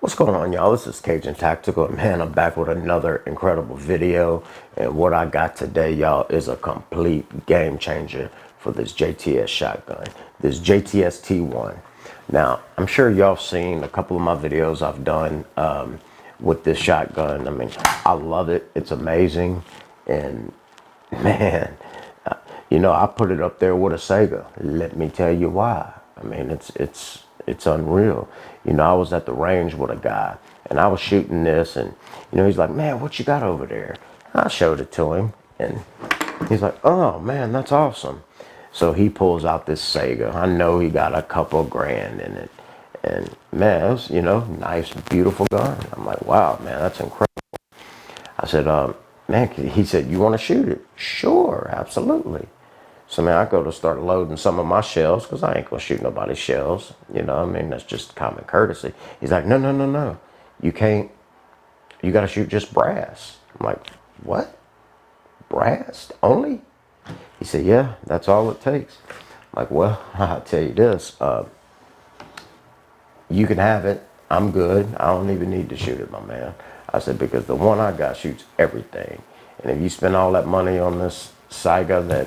What's going on, y'all? This is Cajun Tactical, and man, I'm back with another incredible video. And what I got today, y'all, is a complete game changer for this JTS shotgun, this JTS T1. Now, I'm sure y'all seen a couple of my videos I've done with this shotgun. I mean, I love it. It's amazing. And man, I put it up there with a Sega. Let me tell you why. I mean, it's unreal. I was at the range with a guy, and I was shooting this, and he's like, "Man, what you got over there?" I showed it to him, and he's like, "Oh man, that's awesome." So he pulls out this Sega. I know he got a couple grand in it, and man, it was, nice, beautiful gun. I'm like, "Wow, man, that's incredible." I said, "Man," he said, "You want to shoot it?" Sure, absolutely. So, man, I go to start loading some of my shells because I ain't going to shoot nobody's shells. I mean, that's just common courtesy. He's like, "No, no, no, no. You can't. You got to shoot just brass." I'm like, "What? Brass only?" He said, "Yeah, that's all it takes." I'm like, "Well, I'll tell you this. You can have it. I'm good. I don't even need to shoot it, my man." I said, "Because the one I got shoots everything. And if you spend all that money on this Saiga that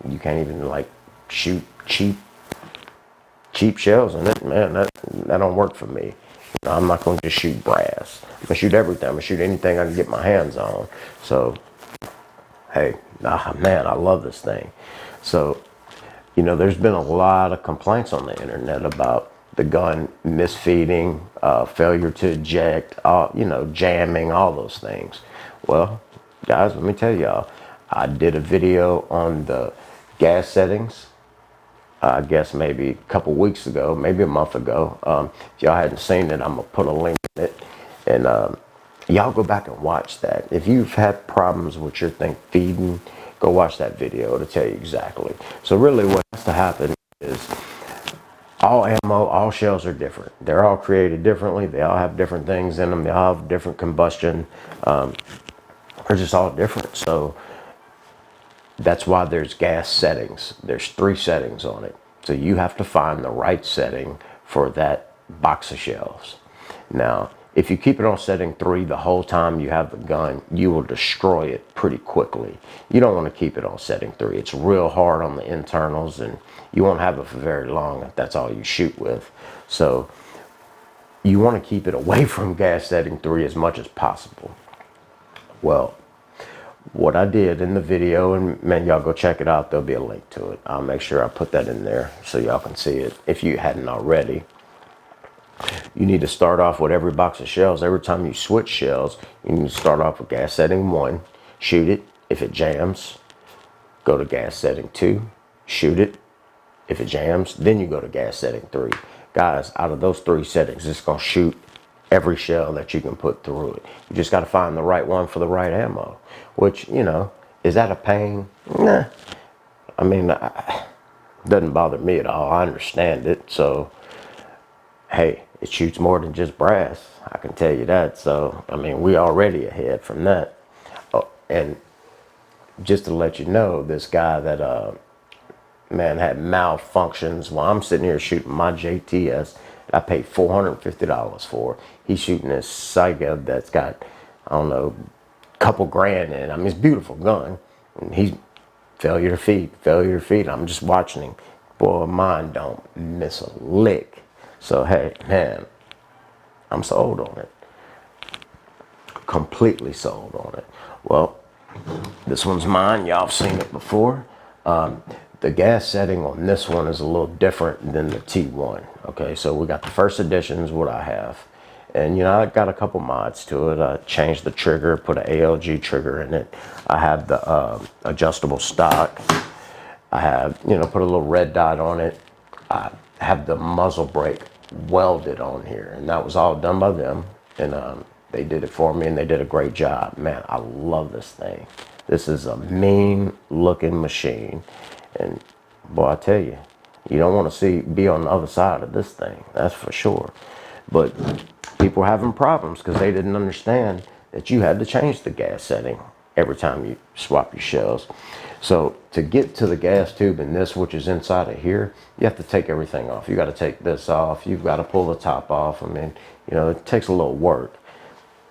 you can't even like shoot cheap shells in it, man, that don't work for me. I'm not going to just shoot brass. I'm going to shoot everything. I'm going to shoot anything I can get my hands on." So, hey, man, I love this thing. So, there's been a lot of complaints on the internet about the gun misfeeding, failure to eject, jamming, all those things. Well, guys, let me tell y'all, I did a video on the gas settings, I guess maybe a couple weeks ago, maybe a month ago. If y'all hadn't seen it, I'm going to put a link in it. And y'all go back and watch that. If you've had problems with your thing feeding, go watch that video to tell you exactly. So really what has to happen is all ammo, all shells are different. They're all created differently. They all have different things in them. They all have different combustion. They're just all different. So that's why there's gas settings. There's 3 settings on it. So you have to find the right setting for that box of shells. Now, if you keep it on setting 3 the whole time you have the gun, you will destroy it pretty quickly. You don't want to keep it on setting 3. It's real hard on the internals, and you won't have it for very long if that's all you shoot with. So you want to keep it away from gas setting 3 as much as possible. Well, what I did in the video, and man, y'all go check it out. There'll be a link to it. I'll make sure I put that in there so y'all can see it if you hadn't already. You need to start off with every box of shells. Every time you switch shells, you need to start off with gas setting 1, shoot it. If it jams, go to gas setting 2, shoot it. If it jams, then you go to gas setting 3. Guys, out of those 3 settings, it's going to shoot every shell that you can put through it. You just got to find the right one for the right ammo, which, is that a pain? Nah. I mean, doesn't bother me at all. I understand it. So, hey, it shoots more than just brass. I can tell you that. So, I mean, we already ahead from that. Oh, and just to let you know, this guy that, man, had malfunctions while I'm sitting here shooting my JTS I paid $450 for. He's shooting this Saiga that's got, I don't know, a couple grand in it. I mean, it's a beautiful gun. And he's failure to feed, failure to feed. I'm just watching him. Boy, mine don't miss a lick. So, hey, man, I'm sold on it. Completely sold on it. Well, this one's mine. Y'all have seen it before. The gas setting on this one is a little different than the T1. Okay, so we got the first edition is what I have. And, I got a couple mods to it. I changed the trigger, put an ALG trigger in it. I have the adjustable stock. I have, put a little red dot on it. I have the muzzle brake welded on here. And that was all done by them. And they did it for me, and they did a great job. Man, I love this thing. This is a mean looking machine. And boy, I tell you, you don't want to be on the other side of this thing. That's for sure. But people are having problems because they didn't understand that you had to change the gas setting every time you swap your shells. So to get to the gas tube in this, which is inside of here, you have to take everything off. You got to take this off. You've got to pull the top off. I mean, you know, it takes a little work.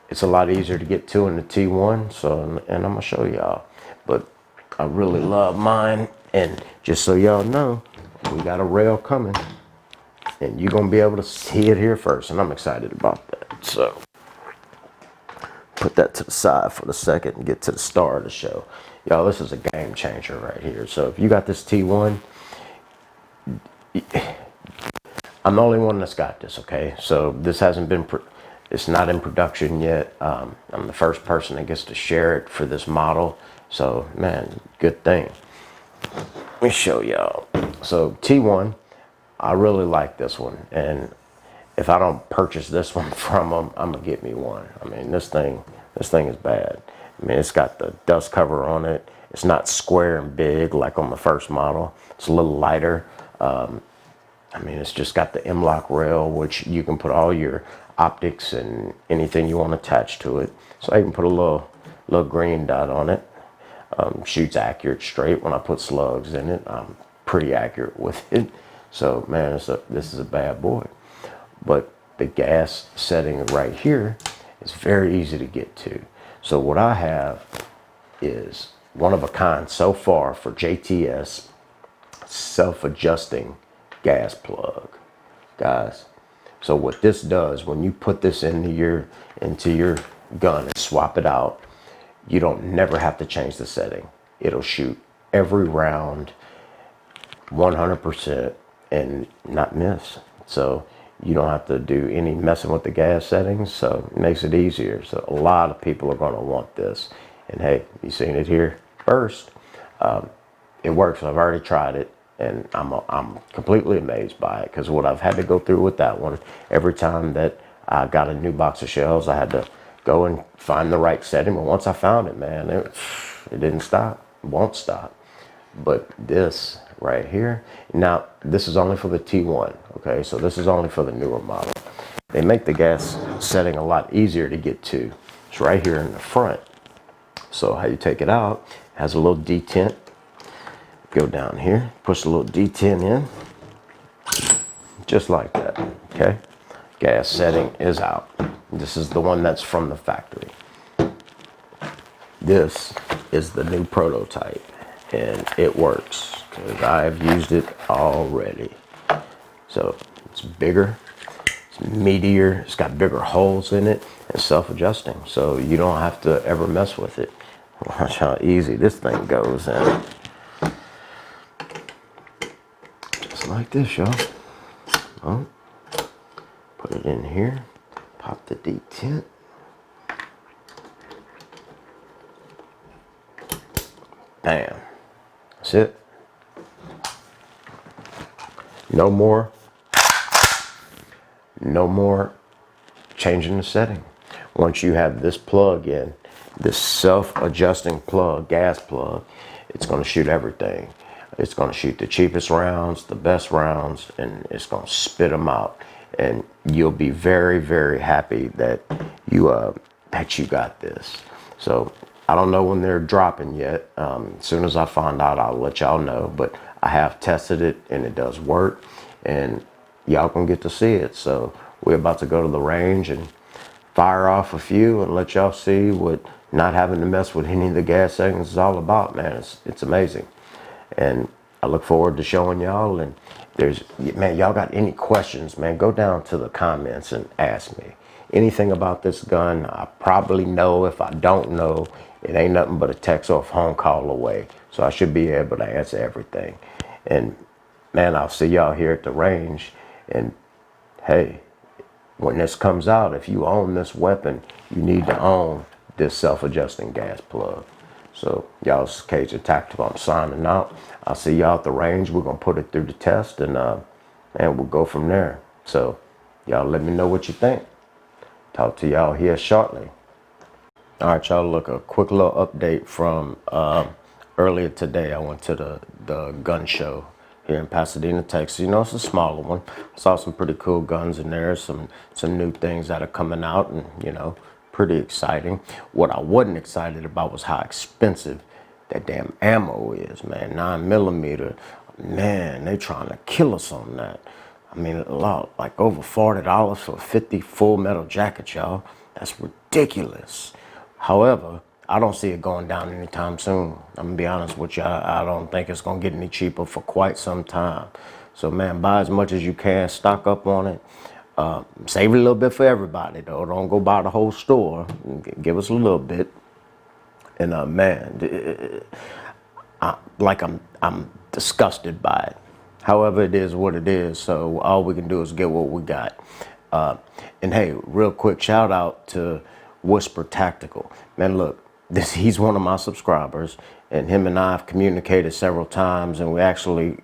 It's a lot easier to get to in the T1. So, and I'm gonna show y'all, but I really love mine. And just so y'all know, we got a rail coming, and you're gonna be able to see it here first. And I'm excited about that. So put that to the side for the second and get to the star of the show. Y'all, this is a game changer right here. So if you got this T1, I'm the only one that's got this, okay? So this hasn't been, it's not in production yet. I'm the first person that gets to share it for this model. So, man, good thing. Let me show y'all. So T1, I really like this one. And if I don't purchase this one from them, I'm gonna get me one. I mean, this thing is bad. I mean, it's got the dust cover on it. It's not square and big like on the first model. It's a little lighter. I mean, it's just got the M-LOK rail, which you can put all your optics and anything you want attached to it. So I can put a little green dot on it. Shoots accurate straight. When I put slugs in it, I'm pretty accurate with it. So, man, this is a bad boy. But the gas setting right here is very easy to get to. So what I have is one of a kind so far for JTS self-adjusting gas plug, guys. So what this does, when you put this into your gun and swap it out, you don't never have to change the setting. It'll shoot every round 100% and not miss. So you don't have to do any messing with the gas settings. So it makes it easier. So a lot of people are going to want this. And hey, you seen it here first. It works. I've already tried it, and I'm completely amazed by it, because what I've had to go through with that one, every time that I got a new box of shells, I had to go and find the right setting. But once I found it, man, it didn't stop. It won't stop. But this right here, now this is only for the T1, okay? So this is only for the newer model. They make the gas setting a lot easier to get to. It's right here in the front. So how you take it out, it has a little detent. Go down here, push a little detent in, just like that, okay? Gas setting is out. This is the one that's from the factory. This is the new prototype, and it works because I've used it already. So it's bigger, it's meatier, it's got bigger holes in it, and self-adjusting. So you don't have to ever mess with it. Watch how easy this thing goes in. Just like this, y'all. Oh, put it in here, pop the detent. Bam. That's it. No more changing the setting. Once you have this plug in, this self-adjusting plug, gas plug, it's going to shoot everything. It's going to shoot the cheapest rounds, the best rounds, and it's going to spit them out. And you'll be very, very happy that you got this. So I don't know when they're dropping yet. As soon as I find out, I'll let y'all know. But I have tested it, and it does work. And y'all gonna get to see it. So we're about to go to the range and fire off a few and let y'all see what not having to mess with any of the gas settings is all about, man. It's amazing. And I look forward to showing y'all. And man, y'all got any questions, man, go down to the comments and ask me. Anything about this gun, I probably know. If I don't know, it ain't nothing but a text or a phone call away. So I should be able to answer everything. And man, I'll see y'all here at the range. And hey, when this comes out, if you own this weapon, you need to own this self-adjusting gas plug. So y'all's Cajun Tactical, I'm signing out. I'll see y'all at the range. We're gonna put it through the test, and we'll go from there. So y'all let me know what you think. Talk to y'all here shortly. All right, y'all, look, a quick little update from earlier today. I went to the gun show here in Pasadena, Texas. You know, it's a smaller one. I saw some pretty cool guns in there, some new things that are coming out, and, you know, pretty exciting. What I wasn't excited about was how expensive that damn ammo is, man. 9mm, man, they trying to kill us on that. I mean, a lot, like over $40 for 50 full metal jackets, y'all. That's ridiculous. However, I don't see it going down anytime soon. I'm gonna be honest with you. I don't think it's gonna get any cheaper for quite some time. So, man, buy as much as you can. Stock up on it. Save a little bit for everybody, though. Don't go buy the whole store. Give us a little bit. And man, I'm disgusted by it. However, it is what it is. So all we can do is get what we got. And hey, real quick shout out to Whisper Tactical. Man, look, he's one of my subscribers, and him and I have communicated several times, and we actually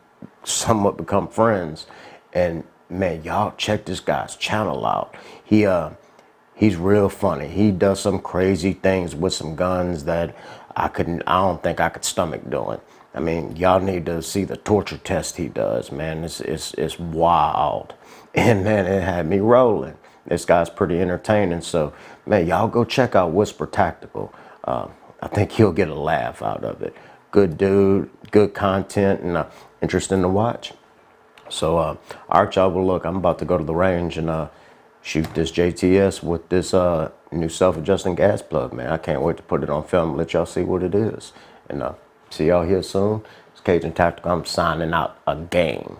somewhat become friends. And man, y'all check this guy's channel out. He's real funny. He does some crazy things with some guns that I don't think I could stomach doing. I mean, y'all need to see the torture test he does, man. It's wild. And man, it had me rolling. This guy's pretty entertaining. So man, y'all go check out Whisper Tactical. I think he'll get a laugh out of it. Good dude, good content, and interesting to watch. So, all right, y'all. Well, look, I'm about to go to the range and shoot this JTS with this new self-adjusting gas plug, man. I can't wait to put it on film and let y'all see what it is. And see y'all here soon. It's Cajun Tactical. I'm signing out a game.